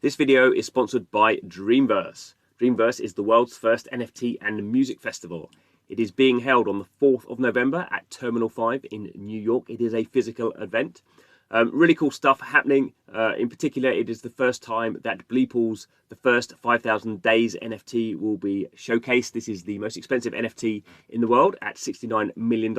This video is sponsored by Dreamverse. Dreamverse is the world's first NFT and music festival. It is being held on the 4th of November at Terminal 5 in New York. It is a physical event. Really cool stuff happening. In particular, it is the first time that Bleeple's The First 5,000 Days NFT will be showcased. This is the most expensive NFT in the world at $69 million.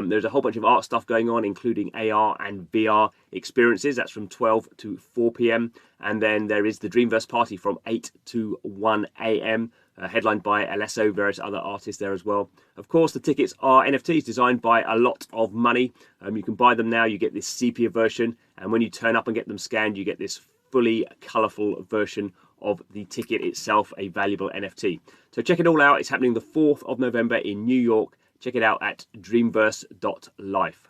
There's a whole bunch of art stuff going on, including AR and VR experiences. That's from 12 to 4 p.m. And then there is the Dreamverse party from 8 to 1 a.m. Headlined by Alesso, various other artists there as well. Of course, the tickets are NFTs designed by a lot of money. You can buy them now. You get this sepia version, and when you turn up and get them scanned, you get this fully colourful version of the ticket itself, a valuable NFT. So check it all out. It's happening the 4th of November in New York. Check it out at dreamverse.life.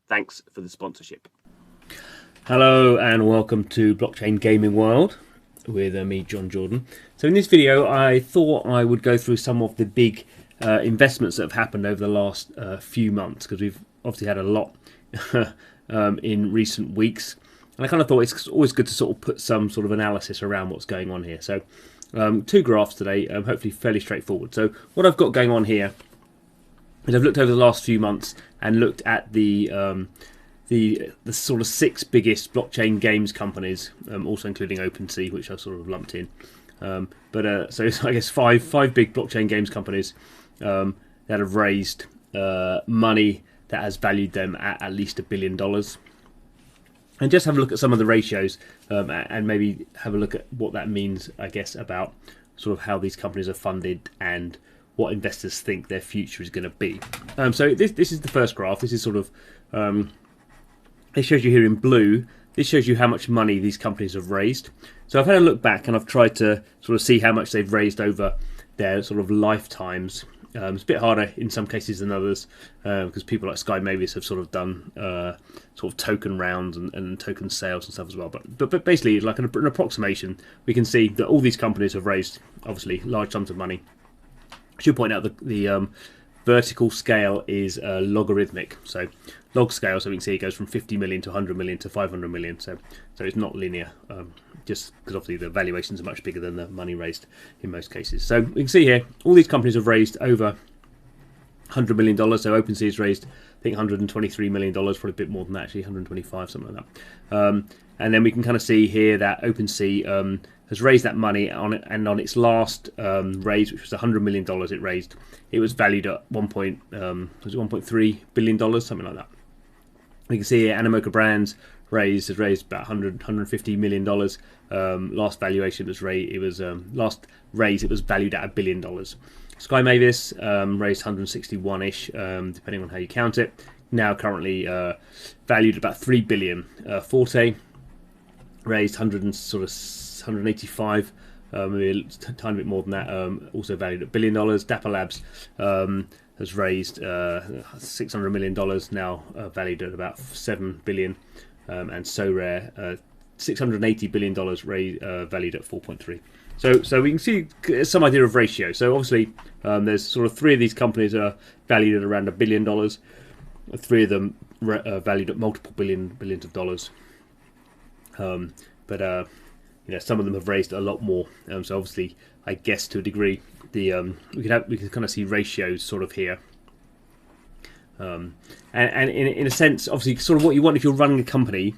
Thanks for the sponsorship. Hello and welcome to Blockchain Gaming World with me, John Jordan. So in this video, I thought I would go through some of the big investments that have happened over the last few months, because we've obviously had a lot in recent weeks. And I kind of thought it's always good to sort of put some sort of analysis around what's going on here. So two graphs today, hopefully fairly straightforward. So what I've got going on here is I've looked over the last few months and looked at the sort of 6 biggest blockchain games companies, also including OpenSea, which I've sort of lumped in. So it's, I guess, five big blockchain games companies that have raised money that has valued them at least $1 billion. And just have a look at some of the ratios and maybe have a look at what that means, I guess, about sort of how these companies are funded and what investors think their future is going to be. So this is the first graph. This is sort of it shows you here in blue. This shows you how much money these companies have raised. So I've had a look back and I've tried to sort of see how much they've raised over their sort of lifetimes. It's a bit harder in some cases than others because people like Sky Mavis have sort of done sort of token rounds and token sales and stuff as well. But basically, like an approximation, we can see that all these companies have raised obviously large sums of money. I should point out that the vertical scale is logarithmic, so log scale, so we can see it goes from 50 million to 100 million to 500 million, so it's not linear, just because obviously the valuations are much bigger than the money raised in most cases. So we can see here all these companies have raised over $100 million. So OpenSea has raised, I think, $123 million, probably a bit more than that actually, 125, something like that. And then we can kind of see here that OpenSea has raised that money on it, and on its last raise, which was $100 million it raised, it was valued at $1.3 billion, something like that. We can see here Animoca Brands has raised about $150 million. Last valuation was last raise it was valued at $1 billion. Sky Mavis raised 161-ish, depending on how you count it. Now currently valued at about $3 billion. Forte raised 185, maybe a tiny bit more than that. Also valued at $1 billion. Dapper Labs has raised $600 million, now valued at about $7 billion. And SoRare, $680 billion valued at 4.3. So we can see some idea of ratio. So obviously there's sort of 3 of these companies are valued at around $1 billion. 3 of them valued at multiple billions of dollars. Some of them have raised a lot more. So obviously, I guess to a degree, we can kind of see ratios sort of here. And in a sense, obviously, sort of what you want if you're running a company,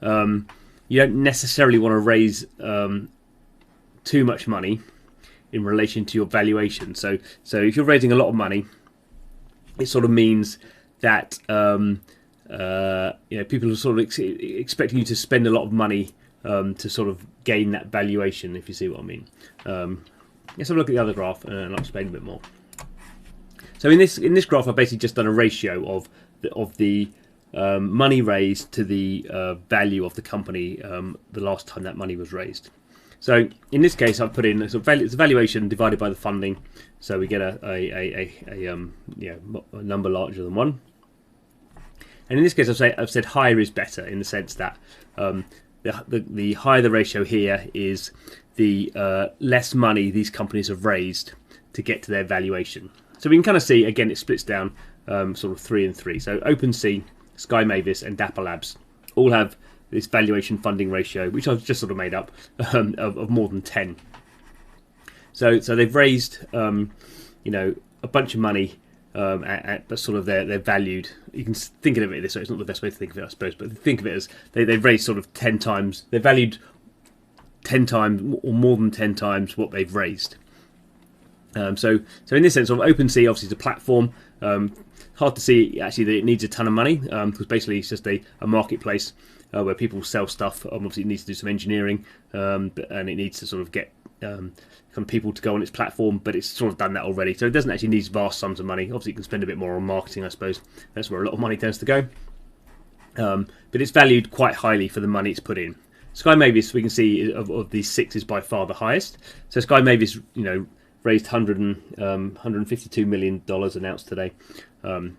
you don't necessarily want to raise too much money in relation to your valuation. So if you're raising a lot of money, it sort of means that people are sort of expecting you to spend a lot of money to sort of gain that valuation, if you see what I mean. Let's have a look at the other graph and I'll explain a bit more. So in this graph, I've basically just done a ratio of the money raised to the value of the company the last time that money was raised. So in this case, I've put in it's a valuation divided by the funding, so we get a number larger than 1. And in this case, I've said higher is better, in the sense that the higher the ratio here is, the less money these companies have raised to get to their valuation. So we can kind of see, again, it splits down sort of 3 and 3. So OpenSea, Sky Mavis and Dapper Labs all have this valuation funding ratio, which I've just sort of made up, of more than 10. So they've raised a bunch of money, but sort of they're valued. You can think of it this way. It's not the best way to think of it, I suppose, but think of it as they've raised sort of 10 times. They're valued 10 times or more than 10 times what they've raised. So in this sense, sort of OpenSea obviously is a platform. Hard to see actually that it needs a ton of money, because basically it's just a marketplace where people sell stuff. Obviously it needs to do some engineering, and it needs to sort of get kind of people to go on its platform, but it's sort of done that already. So it doesn't actually need vast sums of money. Obviously you can spend a bit more on marketing, I suppose. That's where a lot of money tends to go. But it's valued quite highly for the money it's put in. Sky Mavis, we can see of these 6 is by far the highest. So Sky Mavis, raised $152 million announced today. And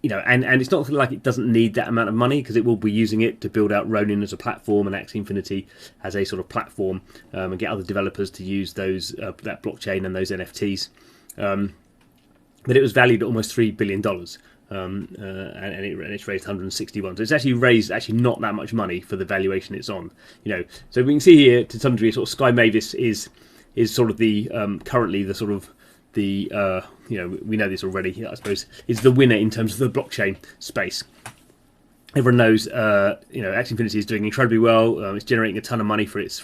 it's not like it doesn't need that amount of money, because it will be using it to build out Ronin as a platform and Axie Infinity as a sort of platform, and get other developers to use those that blockchain and those NFTs. But it was valued at almost $3 billion. And it's raised 161. So it's actually raised not that much money for the valuation it's on. So we can see here to some degree, sort of Sky Mavis is sort of the currently the sort of the we know this already, I suppose, is the winner in terms of the blockchain space. Everyone knows Axie Infinity is doing incredibly well. It's generating a ton of money for its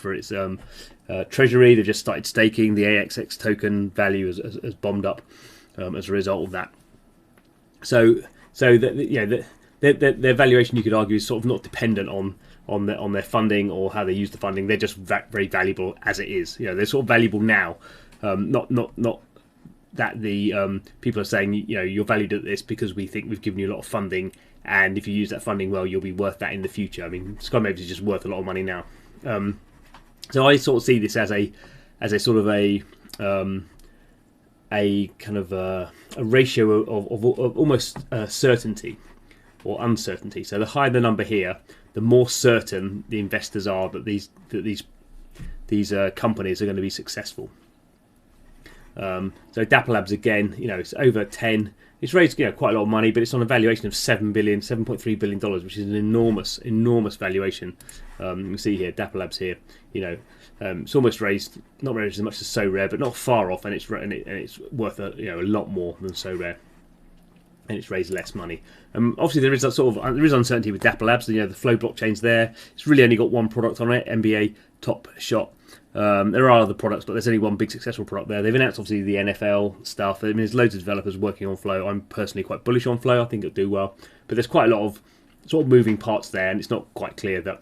treasury. They've just started staking. The AXX token value has bombed up as a result of that. So their valuation, you could argue, is sort of not dependent on their funding or how they use the funding. They're just very valuable as it is. They're sort of valuable now, not that the people are saying you're valued at this because we think we've given you a lot of funding, and if you use that funding well, you'll be worth that in the future. I mean, Sky Mavis is just worth a lot of money now. So I sort of see this as a sort of a kind of a ratio of almost certainty or uncertainty. So the higher the number here, the more certain the investors are that these companies are going to be successful. So Dapper Labs again, it's over 10. It's raised quite a lot of money, but it's on a valuation of $7.3 billion, which is an enormous valuation. You can see here Dapper Labs here. It's almost raised, not raised as much as So Rare, but not far off, and it's worth a lot more than So Rare. And it's raised less money. Obviously, there is uncertainty with Dapper Labs. The Flow blockchain's there. It's really only got one product on it, NBA Top Shot. There are other products, but there's only one big successful product there. They've announced obviously the NFL stuff. I mean, there's loads of developers working on Flow. I'm personally quite bullish on Flow. I think it'll do well, but there's quite a lot of sort of moving parts there, and it's not quite clear that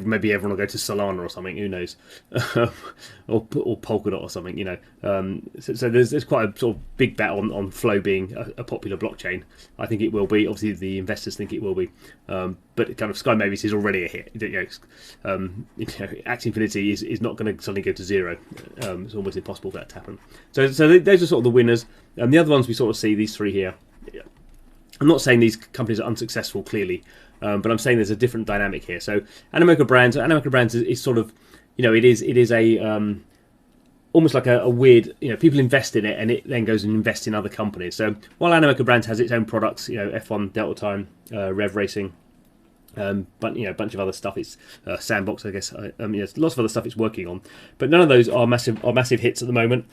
maybe everyone will go to Solana or something. Who knows, or Polkadot or something. So there's quite a sort of big bet on Flow being a popular blockchain. I think it will be. Obviously, the investors think it will be. But kind of Sky Mavis is already a hit. Axie Infinity is not going to suddenly go to zero. It's almost impossible for that to happen. So those are sort of the winners. The other ones we sort of see, these 3 here. I'm not saying these companies are unsuccessful, clearly. But I'm saying there's a different dynamic here. So Animoca Brands is sort of, it is a almost like a weird, people invest in it and it then goes and invests in other companies. So while Animoca Brands has its own products, F1, Delta Time, Rev Racing, but a bunch of other stuff. It's Sandbox, I guess. There's lots of other stuff it's working on, but none of those are massive hits at the moment.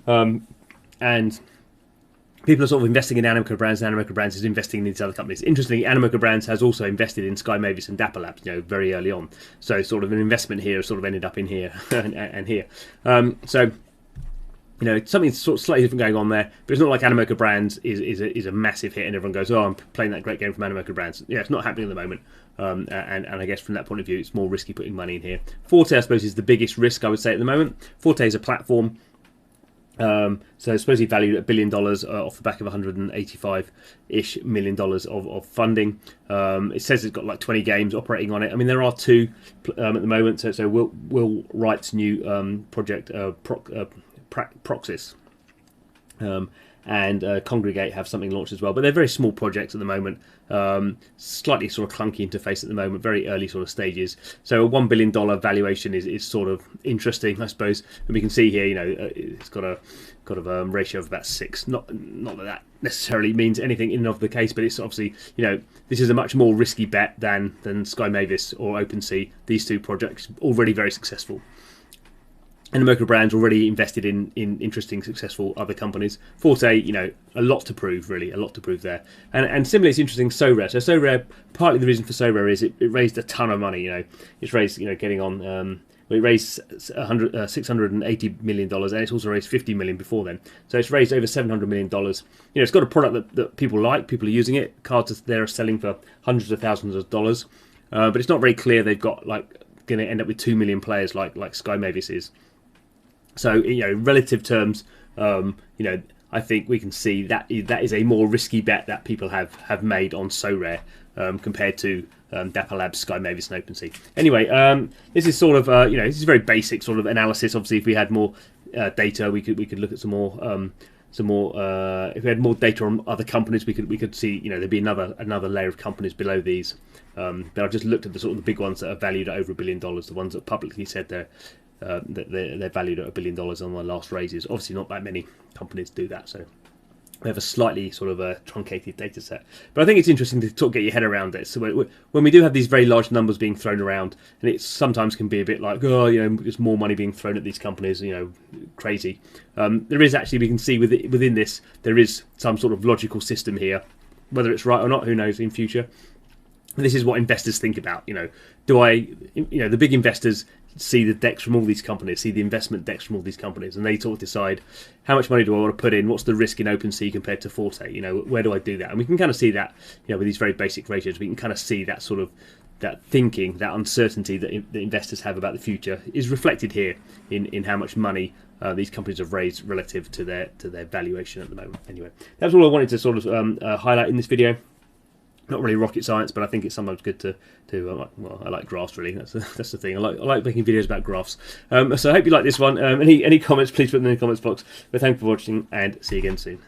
And people are sort of investing in Animoca Brands, and Animoca Brands is investing in these other companies. Interestingly, Animoca Brands has also invested in Sky Mavis and Dapper Labs, very early on. So sort of an investment here sort of ended up in here and here. Something sort of slightly different going on there, but it's not like Animoca Brands is a massive hit and everyone goes, oh, I'm playing that great game from Animoca Brands. It's not happening at the moment. And I guess from that point of view, it's more risky putting money in here. Forte, I suppose, is the biggest risk, I would say, at the moment. Forte is a platform. So it's supposedly valued at $1 billion off the back of $185-ish million of funding. It says it's got like 20 games operating on it. I mean, there are 2 at the moment. So Will Wright's new project, Proxys, and Congregate have something launched as well. But they're very small projects at the moment. Slightly sort of clunky interface at the moment, very early sort of stages. So a $1 billion valuation is sort of interesting, I suppose. And we can see here, it's got a ratio of about 6. Not that necessarily means anything in and of the case, but it's obviously, this is a much more risky bet than Sky Mavis or OpenSea. These two projects already very successful. And Emoca Brands already invested in interesting, successful other companies. Forte, a lot to prove, really, a lot to prove there. And similarly, it's interesting, SoRare. So SoRare, partly the reason for SoRare is it raised a ton of money. It's raised, getting on. It raised $680 million, and it's also raised $50 million before then. So it's raised over $700 million. It's got a product that people like, people are using it. Cards there are selling for hundreds of thousands of dollars, but it's not very clear they've got going to end up with 2 million players like Sky Mavis is. So, relative terms, I think we can see that is a more risky bet that people have made on SoRare compared to Dapper Labs, Sky Mavis, and OpenSea. Anyway, this is sort of this is very basic sort of analysis. Obviously, if we had more data, we could look at some more. If we had more data on other companies, we could see there'd be another layer of companies below these. But I've just looked at the big ones that are valued at over $1 billion, the ones that publicly said they're valued at $1 billion on their last raises. Obviously, not that many companies do that, so we have a slightly sort of a truncated data set. But I think it's interesting to sort of get your head around this. So when we do have these very large numbers being thrown around, and it sometimes can be a bit like, there's more money being thrown at these companies, crazy. There is actually, we can see within this, there is some sort of logical system here. Whether it's right or not, who knows in future. This is what investors think about. The big investors see the decks from all these companies, see the investment decks from all these companies, and they sort of decide how much money do I want to put in, what's the risk in OpenSea compared to Forte, where do I do that? And we can kind of see that, with these very basic ratios, we can kind of see that sort of, that thinking, that uncertainty that the investors have about the future is reflected here in how much money these companies have raised relative to their valuation at the moment. Anyway, that's all I wanted to sort of highlight in this video. Not really rocket science, but I think it's sometimes good to I like graphs, really. That's the thing. I like making videos about graphs. So I hope you like this one. Any comments, please put them in the comments box. But thanks for watching, and see you again soon.